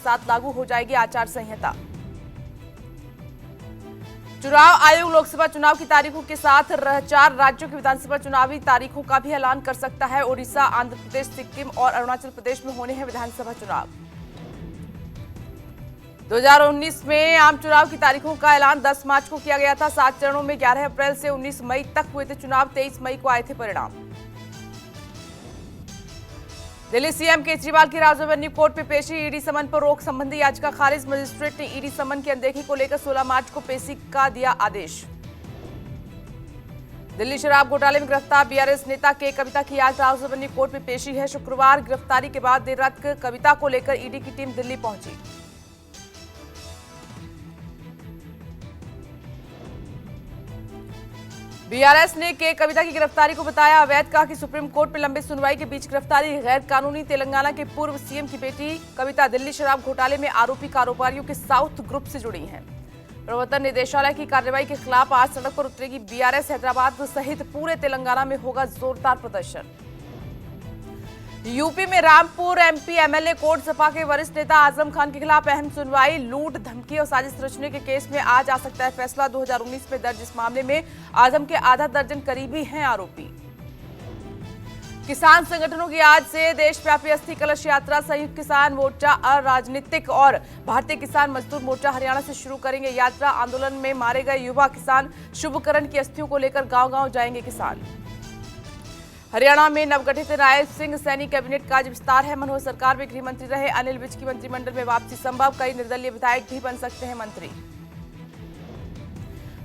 साथ लागू हो जाएगी आचार संहिता। चुनाव आयोग लोकसभा चुनाव की तारीखों के साथ 4 राज्यों की विधानसभा चुनावी तारीखों का भी ऐलान कर सकता है। ओडिशा, आंध्र प्रदेश, सिक्किम और अरुणाचल प्रदेश में होने हैं विधानसभा चुनाव। 2019 में आम चुनाव की तारीखों का ऐलान 10 मार्च को किया गया था। 7 चरणों में 11 अप्रैल से 19 मई तक हुए थे चुनाव। 23 मई को आए थे परिणाम। दिल्ली सीएम केजरीवाल की राजीव गांधी कोर्ट में पेशी। ईडी समन पर रोक संबंधी याचिका खारिज। मजिस्ट्रेट ने ईडी समन की अनदेखी को लेकर 16 मार्च को पेशी का दिया आदेश। दिल्ली शराब घोटाले में गिरफ्तार बीआरएस नेता के कविता की आज राजीव गांधी कोर्ट में पेशी है। शुक्रवार गिरफ्तारी के बाद देर रात कविता को लेकर ईडी की टीम दिल्ली पहुंची। बीआरएस ने के कविता की गिरफ्तारी को बताया अवैध। कहा कि सुप्रीम कोर्ट में लंबे सुनवाई के बीच गिरफ्तारी गैर कानूनी। तेलंगाना के पूर्व सीएम की बेटी कविता दिल्ली शराब घोटाले में आरोपी कारोबारियों के साउथ ग्रुप से जुड़ी हैं। प्रवर्तन निदेशालय की कार्रवाई के खिलाफ आज सड़क पर उतरेगी बीआरएस। हैदराबाद सहित पूरे तेलंगाना में होगा जोरदार प्रदर्शन। यूपी में Rampur MP MLA court Sapa के वरिष्ठ नेता आजम खान के खिलाफ अहम सुनवाई। लूट, धमकी और साजिश रचने के केस में आज आ सकता है फैसला। 2019 में दर्ज इस मामले में आजम के आधा दर्जन करीबी हैं आरोपी। किसान संगठनों की आज से देशव्यापी अस्थि कलश यात्रा। संयुक्त किसान मोर्चा, अराजनीतिक और भारतीय किसान मजदूर मोर्चा हरियाणा से शुरू करेंगे यात्रा। आंदोलन में मारे गए युवा किसान शुभकरण की अस्थियों को लेकर गांव-गांव जाएंगे किसान। हरियाणा में नवगठित राय सिंह सैनी कैबिनेट का आज विस्तार है। मनोहर सरकार में गृह मंत्री रहे अनिल विज की मंत्रिमंडल में वापसी संभव। कई निर्दलीय विधायक भी बन सकते हैं मंत्री।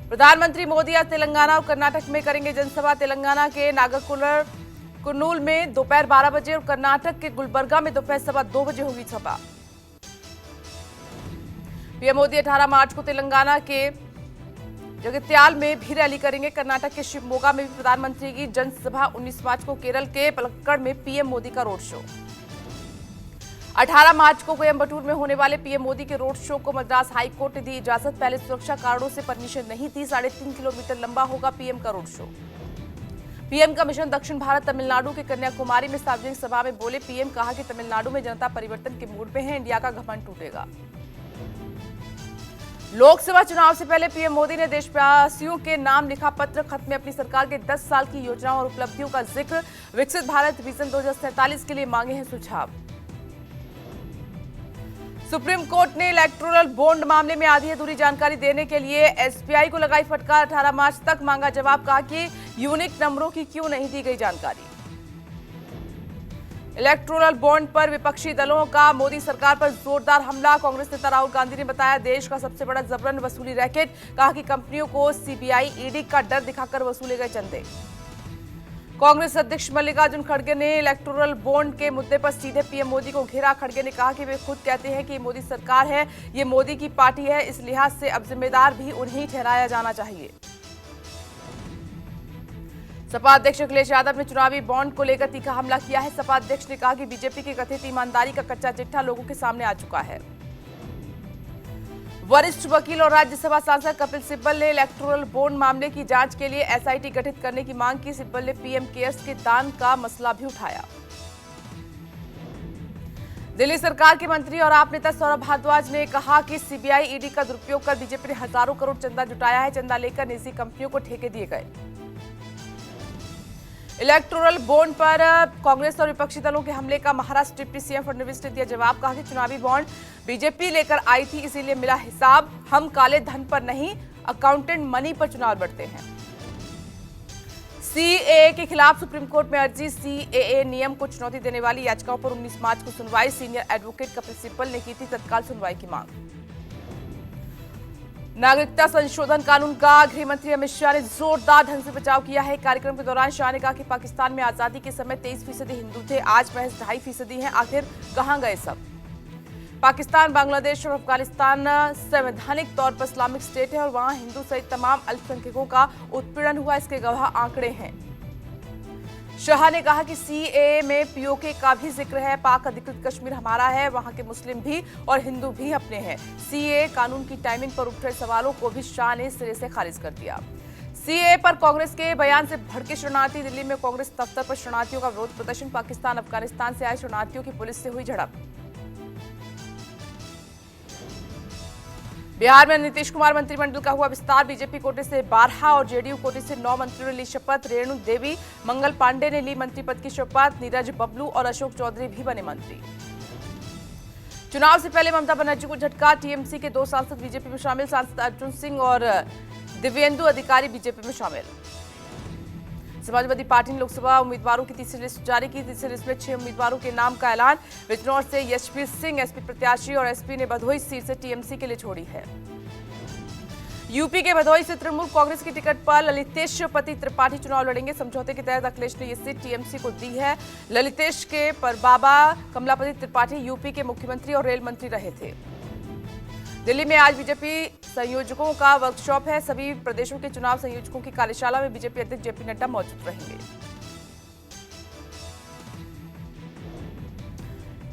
प्रधानमंत्री मोदी आज तेलंगाना और कर्नाटक में करेंगे जनसभा। तेलंगाना के कुर्नूल में दोपहर 12 बजे और कर्नाटक के गुलबर्गा में दोपहर 2:15 बजे होगी सभा। पीएम मोदी 18 मार्च को तेलंगाना के जगत्याल में भी रैली करेंगे। कर्नाटक के शिवमोगा में भी प्रधानमंत्री की जनसभा। 19 मार्च को केरल के पलक्कड़ में पीएम मोदी का रोड शो। 18 मार्च को कोयम्बटूर में होने वाले पीएम मोदी के रोड शो को मद्रास हाईकोर्ट ने दी इजाजत। पहले सुरक्षा कारणों से परमिशन नहीं थी। 3.5 किलोमीटर लंबा होगा पीएम का रोड शो। पीएम का मिशन दक्षिण भारत तमिलनाडु के कन्याकुमारी में सार्वजनिक सभा में बोले पीएम। कहा कि तमिलनाडु में जनता परिवर्तन के मूड में है, इंडिया का घमंड टूटेगा। लोकसभा चुनाव से पहले पीएम मोदी ने देशवासियों के नाम लिखा पत्र। खत में अपनी सरकार के 10 साल की योजनाओं और उपलब्धियों का जिक्र। विकसित भारत विजन 2047 के लिए मांगे हैं सुझाव। सुप्रीम कोर्ट ने इलेक्टोरल बॉन्ड मामले में आधी अधूरी जानकारी देने के लिए एसबीआई को लगाई फटकार। 18 मार्च तक मांगा जवाब। कहा कि यूनिक नंबरों की क्यों नहीं दी गई जानकारी। इलेक्टोरल बॉन्ड पर विपक्षी दलों का मोदी सरकार पर जोरदार हमला। कांग्रेस नेता राहुल गांधी ने बताया देश का सबसे बड़ा जबरन वसूली रैकेट। कहा कि कंपनियों को सीबीआई, ईडी का डर दिखाकर वसूले गए चंदे। कांग्रेस अध्यक्ष मल्लिकार्जुन खड़गे ने इलेक्टोरल बॉन्ड के मुद्दे पर सीधे पीएम मोदी को घेरा। खड़गे ने कहा कि वे खुद कहते हैं कि ये मोदी सरकार है, ये मोदी की पार्टी है, इस लिहाज से अब जिम्मेदार भी उन्हें ठहराया जाना चाहिए। सपा अध्यक्ष अखिलेश यादव ने चुनावी बॉन्ड को लेकर तीखा हमला किया है। सपा अध्यक्ष ने कहा कि बीजेपी की कथित ईमानदारी का कच्चा चिट्ठा लोगों के सामने आ चुका है। वरिष्ठ वकील और राज्यसभा सांसद कपिल सिब्बल ने इलेक्टोरल बॉन्ड मामले की जांच के लिए एसआईटी गठित करने की मांग की। सिब्बल ने पीएम केयर्स के दान का मसला भी उठाया। दिल्ली सरकार के मंत्री और आप नेता सौरभ भारद्वाज ने कहा कि सीबीआई, ईडी का दुरुपयोग कर बीजेपी ने हजारों करोड़ चंदा जुटाया है। चंदा लेकर निजी कंपनियों को ठेके दिए गए। इलेक्टोरल बॉन्ड पर कांग्रेस और विपक्षी दलों के हमले का महाराष्ट्र डिप्टी सीएम फडणवीस ने दिया जवाब। कहा कि चुनावी बॉन्ड बीजेपी लेकर आई थी, इसीलिए मिला हिसाब। हम काले धन पर नहीं, अकाउंटेंट मनी पर चुनाव लड़ते हैं। सीएए के खिलाफ सुप्रीम कोर्ट में अर्जी। सीएए नियम को चुनौती देने वाली याचिकाओं पर 19 मार्च को सुनवाई। सीनियर एडवोकेट कपिल सिब्बल ने की थी तत्काल सुनवाई की मांग। नागरिकता संशोधन कानून का गृह मंत्री अमित शाह ने जोरदार ढंग से बचाव किया है। कार्यक्रम के दौरान शाह ने कहा कि पाकिस्तान में आजादी के समय 23% हिंदू थे, आज महज 2.5% हैं। आखिर कहां गए सब। पाकिस्तान, बांग्लादेश और अफगानिस्तान संवैधानिक तौर पर इस्लामिक स्टेट है और वहां हिंदू सहित तमाम अल्पसंख्यकों का उत्पीड़न हुआ, इसके गवाह आंकड़े हैं। शाह ने कहा कि सीएए में पीओके का भी जिक्र है। पाक अधिकृत कश्मीर हमारा है, वहां के मुस्लिम भी और हिंदू भी अपने हैं। सीएए कानून की टाइमिंग पर उठ रहे सवालों को भी शाह ने सिरे से खारिज कर दिया। सीएए पर कांग्रेस के बयान से भड़के शरणार्थी। दिल्ली में कांग्रेस दफ्तर पर शरणार्थियों का विरोध प्रदर्शन। पाकिस्तान, अफगानिस्तान से आए शरणार्थियों की पुलिस से हुई झड़प। बिहार में नीतीश कुमार मंत्रिमंडल का हुआ विस्तार। बीजेपी कोटे से 12 और जेडीयू कोटे से 9 मंत्रियों ने ली शपथ। रेणु देवी, मंगल पांडे ने ली मंत्री पद की शपथ। नीरज बबलू और अशोक चौधरी भी बने मंत्री। चुनाव से पहले ममता बनर्जी को झटका। टीएमसी के 2 सांसद बीजेपी में शामिल। सांसद अर्जुन सिंह और दिव्येंदु अधिकारी बीजेपी में शामिल। समाजवादी पार्टी ने लोकसभा उम्मीदवारों की तीसरी लिस्ट जारी की। तीसरी लिस्ट में 6 उम्मीदवारों के नाम का ऐलान। बिजनौर से यशवीर सिंह एसपी प्रत्याशी और एसपी ने भदोही सीट से टीएमसी के लिए छोड़ी है। यूपी के भदोही से तृणमूल कांग्रेस की टिकट पर ललितेश पति त्रिपाठी चुनाव लड़ेंगे। समझौते के तहत अखिलेश ने यह सीट टीएमसी को दी है। ललितेश के परबाबा कमलापति त्रिपाठी यूपी के मुख्यमंत्री और रेल मंत्री रहे थे। दिल्ली में आज बीजेपी संयोजकों का वर्कशॉप है। सभी प्रदेशों के चुनाव संयोजकों की कार्यशाला में बीजेपी अध्यक्ष जेपी नड्डा मौजूद रहेंगे।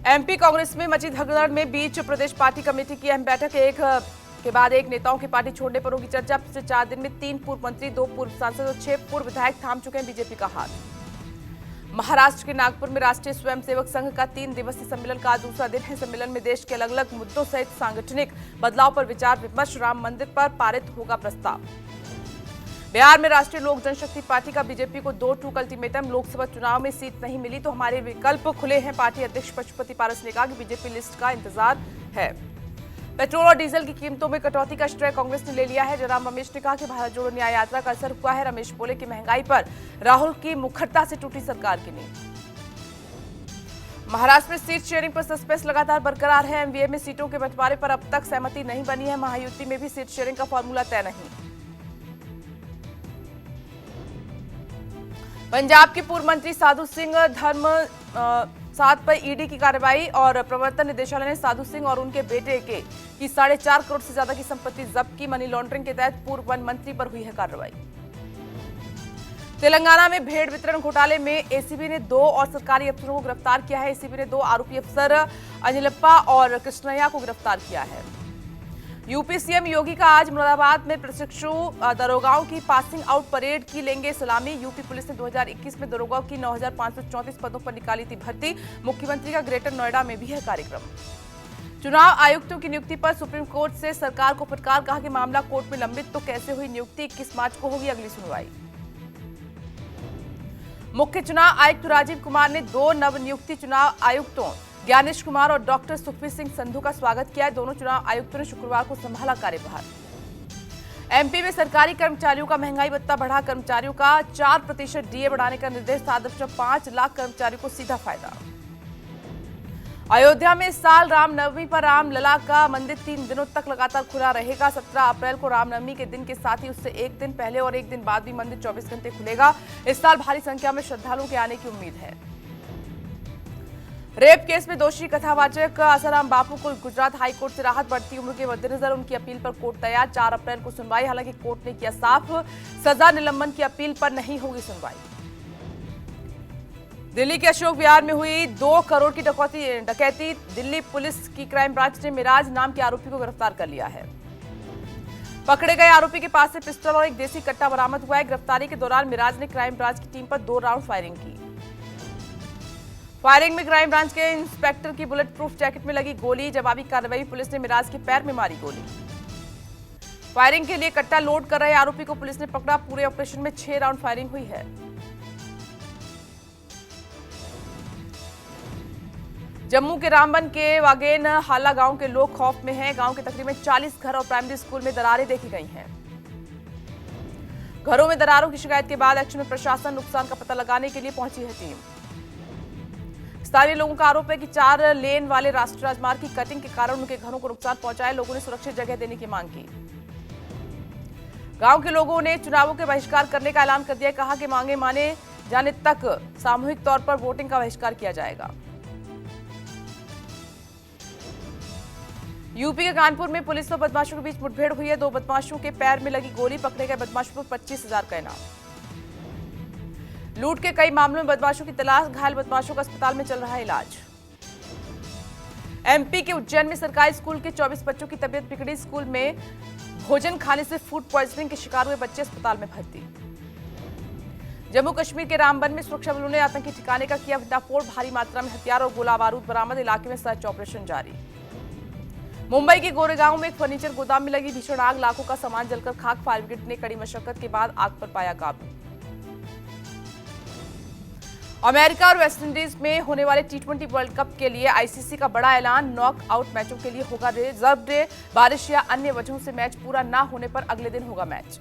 एमपी कांग्रेस में मची भगदड़ में बीच प्रदेश पार्टी कमेटी की अहम बैठक। एक के बाद एक नेताओं की पार्टी छोड़ने पर होगी चर्चा। पिछले 4 दिन में 3 पूर्व मंत्री, 2 पूर्व सांसद और 6 पूर्व विधायक थाम चुके हैं बीजेपी का हाथ। महाराष्ट्र के नागपुर में राष्ट्रीय स्वयंसेवक संघ का 3 दिवसीय सम्मेलन का आज दूसरा दिन है। सम्मेलन में देश के अलग अलग मुद्दों सहित सांगठनिक बदलाव पर विचार विमर्श। राम मंदिर पर पारित होगा प्रस्ताव। बिहार में राष्ट्रीय लोक जनशक्ति पार्टी का बीजेपी को 2 टूक अल्टीमेटम। लोकसभा चुनाव में सीट नहीं मिली तो हमारे विकल्प खुले हैं। पार्टी अध्यक्ष पशुपति पारस ने कहा कि बीजेपी लिस्ट का इंतजार है। पेट्रोल और डीजल की कीमतों में कटौती का श्रेय कांग्रेस ने ले लिया है। जयराम रमेश ने कहा कि भारत जोड़ो न्याय यात्रा का असर हुआ है। रमेश बोले कि महंगाई पर राहुल की मुखरता से टूटी सरकार की नींव। महाराष्ट्र में सीट शेयरिंग पर सस्पेंस लगातार बरकरार है। एमवीए में सीटों के बंटवारे पर अब तक सहमति नहीं बनी है। महायुति में भी सीट शेयरिंग का फॉर्मूला तय नहीं। पंजाब के पूर्व मंत्री साधु सिंह धर्म 7 पर ईडी की कार्रवाई और प्रवर्तन निदेशालय ने साधु सिंह और उनके बेटे की 4.5 करोड़ से ज्यादा की संपत्ति जब्त की। मनी लॉन्ड्रिंग के तहत पूर्व वन मंत्री पर हुई है कार्रवाई। तेलंगाना में भेड़ वितरण घोटाले में एसीबी ने 2 और सरकारी अफसरों को गिरफ्तार किया है। एसीबी ने 2 आरोपी अफसर अनिलप्पा और कृष्णैया को गिरफ्तार किया है। यूपी सीएम योगी का आज मुरादाबाद में प्रशिक्षु दरोगाओं की पासिंग आउट परेड की लेंगे सलामी। यूपी पुलिस ने 2021 में दरोगाओं की 9,534 पदों पर निकाली थी भर्ती। मुख्यमंत्री का ग्रेटर नोएडा में भी है कार्यक्रम। चुनाव आयुक्तों की नियुक्ति पर सुप्रीम कोर्ट से सरकार को फटकार। कहा कि मामला कोर्ट में लंबित तो कैसे हुई नियुक्ति। 21 मार्च को होगी अगली सुनवाई। मुख्य चुनाव आयुक्त राजीव कुमार ने 2 नवनियुक्ति चुनाव आयुक्तों ज्ञानेश कुमार और डॉक्टर सुखबीर सिंह संधू का स्वागत किया। दोनों चुनाव आयुक्तों ने शुक्रवार को संभाला कार्यभार। एमपी में सरकारी कर्मचारियों का महंगाई भत्ता बढ़ा। कर्मचारियों का 4% डीए बढ़ाने का निर्देश। 7.5 लाख कर्मचारियों को सीधा फायदा। अयोध्या में इस साल रामनवमी पर रामलला का मंदिर 3 दिनों तक लगातार खुला रहेगा। 17 अप्रैल को रामनवमी के दिन के साथ ही उससे एक दिन पहले और एक दिन बाद भी मंदिर 24 घंटे खुलेगा। इस साल भारी संख्या में श्रद्धालुओं के आने की उम्मीद है। रेप केस में दोषी कथावाचक आसाराम बापू को गुजरात हाईकोर्ट से राहत। बढ़ती उम्र के मद्देनजर उनकी अपील पर कोर्ट तैयार। 4 अप्रैल को सुनवाई। हालांकि कोर्ट ने किया साफ, सजा निलंबन की अपील पर नहीं होगी सुनवाई। दिल्ली के अशोक विहार में हुई 2 करोड़ की डकैती। दिल्ली पुलिस की क्राइम ब्रांच ने मिराज नाम के आरोपी को गिरफ्तार कर लिया है। पकड़े गए आरोपी के पास से पिस्टल और एक देसी कट्टा बरामद हुआ है। गिरफ्तारी के दौरान मिराज ने क्राइम ब्रांच की टीम पर 2 राउंड फायरिंग की। फायरिंग में क्राइम ब्रांच के इंस्पेक्टर की बुलेट प्रूफ जैकेट में लगी गोली। जवाबी कार्रवाई पुलिस ने मिराज के पैर में मारी गोली। फायरिंग के लिए कट्टा लोड कर रहे आरोपी को पुलिस ने पकड़ा। पूरे ऑपरेशन में 6 राउंड फायरिंग हुई है। जम्मू के रामबन के वागेन हाला गांव के लोग खौफ में हैं। गांव के तकरीबन 40 घर और प्राइमरी स्कूल में दरारें देखी गई हैं। घरों में दरारों की शिकायत के बाद एक्शन में प्रशासन नुकसान का पता लगाने के लिए पहुंची है टीम। स्थानीय लोगों का आरोप है कि 4 लेन वाले राष्ट्रीय राजमार्ग की कटिंग के कारण उनके घरों को नुकसान पहुंचाया। लोगों ने सुरक्षित जगह देने की मांग की। गांव के लोगों ने चुनावों के बहिष्कार करने का ऐलान कर दिया। कहा कि मांगे माने जाने तक सामूहिक तौर पर वोटिंग का बहिष्कार किया जाएगा। यूपी के कानपुर में पुलिस और बदमाशों के बीच मुठभेड़ हुई है। 2 बदमाशों के पैर में लगी गोली। पकड़े गए बदमाशों पर 25,000 का इनाम। लूट के कई मामलों में बदमाशों की तलाश। घायल बदमाशों का अस्पताल में चल रहा है इलाज। एमपी के उज्जैन में सरकारी स्कूल के 24 बच्चों की तबीयत बिगड़ी। स्कूल में भोजन खाने से फूड पॉइजनिंग के शिकार हुए बच्चे अस्पताल में भर्ती। जम्मू कश्मीर के रामबन में सुरक्षा बलों ने आतंकी ठिकाने का किया भंडाफोड़। भारी मात्रा में हथियार और गोला बारूद बरामद। इलाके में सर्च ऑपरेशन जारी। मुंबई के गोरेगांव में एक फर्नीचर गोदाम में लगी भीषण आग, लाखों का सामान जलकर खाक। फायर ब्रिगेड ने कड़ी मशक्कत के बाद आग पर पाया काबू। अमेरिका और वेस्टइंडीज में होने वाले टी20 वर्ल्ड कप के लिए आईसीसी का बड़ा ऐलान। नॉकआउट मैचों के लिए होगा रिजर्व डे। बारिश या अन्य वजहों से मैच पूरा ना होने पर अगले दिन होगा मैच।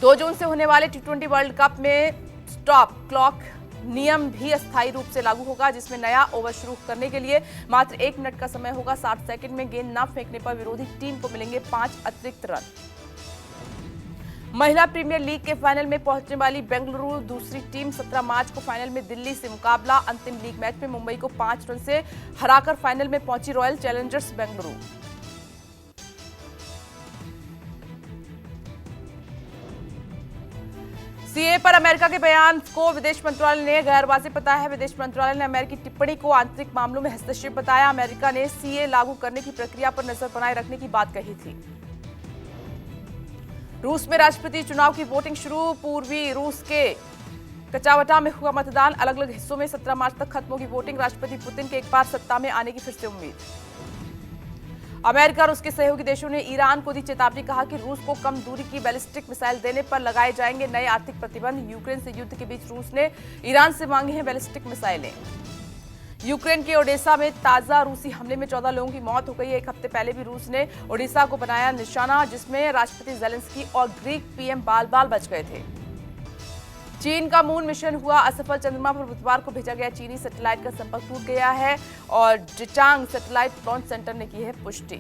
2 जून से होने वाले टी20 वर्ल्ड कप में स्टॉप क्लॉक नियम भी अस्थायी रूप से लागू होगा, जिसमें नया ओवर शुरू करने के लिए मात्र 1 मिनट का समय होगा। 60 सेकंड में गेंद न फेंकने पर विरोधी टीम को मिलेंगे 5 अतिरिक्त रन। महिला प्रीमियर लीग के फाइनल में पहुंचने वाली बेंगलुरु दूसरी टीम 17 मार्च को फाइनल में दिल्ली से मुकाबला। अंतिम लीग मैच में मुंबई को 5 रन से हराकर फाइनल में पहुंची रॉयल चैलेंजर्स बेंगलुरु। सीए पर अमेरिका के बयान को विदेश मंत्रालय ने गैरवाजिब बताया है। विदेश मंत्रालय ने अमेरिकी टिप्पणी को आंतरिक मामलों में हस्तक्षेप बताया। अमेरिका ने सीए लागू करने की प्रक्रिया पर नजर बनाए रखने की बात कही थी। रूस में राष्ट्रपति चुनाव की वोटिंग शुरू। पूर्वी रूस के कचावटा में हुआ मतदान। अलग अलग हिस्सों में 17 मार्च तक खत्म होगी वोटिंग। राष्ट्रपति पुतिन के एक बार सत्ता में आने की फिर से उम्मीद। अमेरिका और उसके सहयोगी देशों ने ईरान को दी चेतावनी। कहा कि रूस को कम दूरी की बैलिस्टिक मिसाइल देने पर लगाए जाएंगे नए आर्थिक प्रतिबंध। यूक्रेन से युद्ध के बीच रूस ने ईरान से मांगी हैं बैलिस्टिक मिसाइलें। यूक्रेन के ओडेसा में ताजा रूसी हमले में 14 लोगों की मौत हो गई है। 1 हफ्ते पहले भी रूस ने ओडेसा को बनाया निशाना, जिसमें राष्ट्रपति जेलेंस्की और ग्रीक पीएम बाल बाल बच गए थे। चीन का मून मिशन हुआ असफल। चंद्रमा पर बुधवार को भेजा गया चीनी सैटेलाइट का संपर्क टूट गया है और जिचांग सैटेलाइट लॉन्च सेंटर ने की है पुष्टि।